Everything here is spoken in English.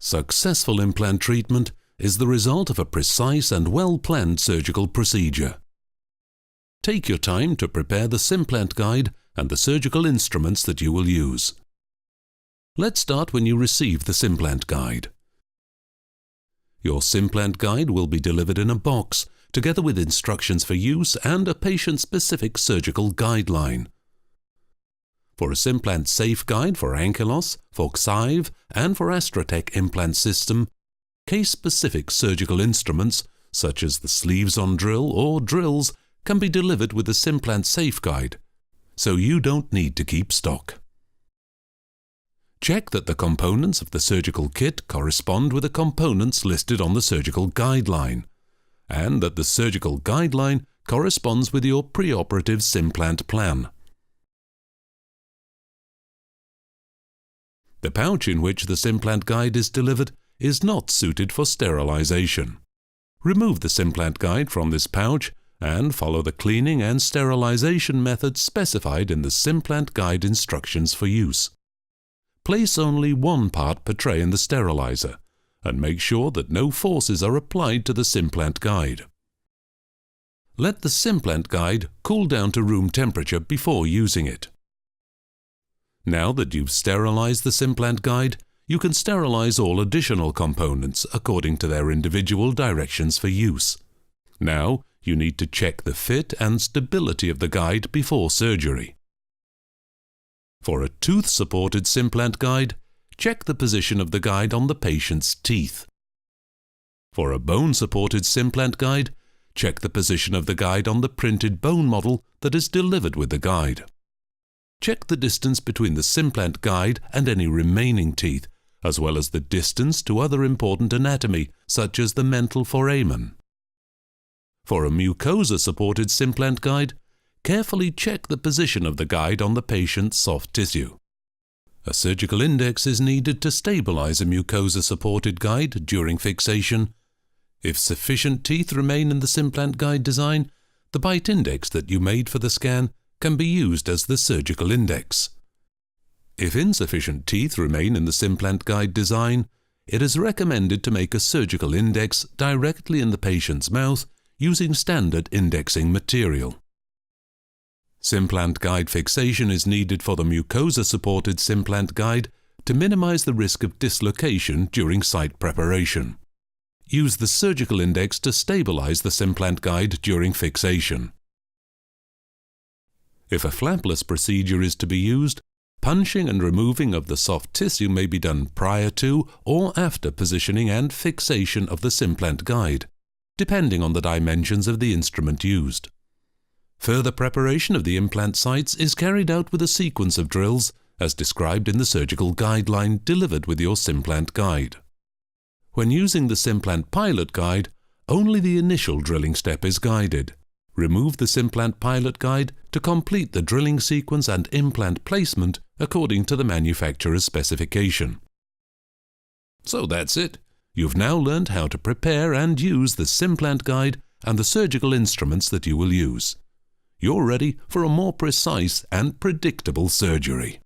Successful implant treatment is the result of a precise and well-planned surgical procedure. Take your time to prepare the Simplant guide and the surgical instruments that you will use. Let's start when you receive the Simplant guide. Your Simplant guide will be delivered in a box, together with instructions for use and a patient-specific surgical guideline. For a Simplant Safe Guide for Ankylos, for Xive, and for Astratec implant system, case-specific surgical instruments, such as the sleeves on drill or drills, can be delivered with the Simplant Safe Guide, so you don't need to keep stock. Check that the components of the surgical kit correspond with the components listed on the surgical guideline, and that the surgical guideline corresponds with your preoperative Simplant plan. The pouch in which the Simplant guide is delivered is not suited for sterilization. Remove the Simplant guide from this pouch and follow the cleaning and sterilization methods specified in the Simplant guide instructions for use. Place only one part per tray in the sterilizer and make sure that no forces are applied to the Simplant guide. Let the Simplant guide cool down to room temperature before using it. Now that you've sterilized the Simplant guide, you can sterilize all additional components according to their individual directions for use. Now, you need to check the fit and stability of the guide before surgery. For a tooth-supported Simplant guide, check the position of the guide on the patient's teeth. For a bone-supported Simplant guide, check the position of the guide on the printed bone model that is delivered with the guide. Check the distance between the Simplant guide and any remaining teeth, as well as the distance to other important anatomy, such as the mental foramen. For a mucosa-supported Simplant guide, carefully check the position of the guide on the patient's soft tissue. A surgical index is needed to stabilize a mucosa-supported guide during fixation. If sufficient teeth remain in the Simplant guide design, the bite index that you made for the scan can be used as the surgical index. If insufficient teeth remain in the Simplant guide design, it is recommended to make a surgical index directly in the patient's mouth using standard indexing material. Simplant guide fixation is needed for the mucosa-supported Simplant guide to minimize the risk of dislocation during site preparation. Use the surgical index to stabilize the Simplant guide during fixation. If a flapless procedure is to be used, punching and removing of the soft tissue may be done prior to or after positioning and fixation of the Simplant guide, depending on the dimensions of the instrument used. Further preparation of the implant sites is carried out with a sequence of drills, as described in the surgical guideline delivered with your Simplant guide. When using the Simplant pilot guide, only the initial drilling step is guided. Remove the Simplant pilot guide to complete the drilling sequence and implant placement according to the manufacturer's specification. So that's it. You've now learned how to prepare and use the Simplant guide and the surgical instruments that you will use. You're ready for a more precise and predictable surgery.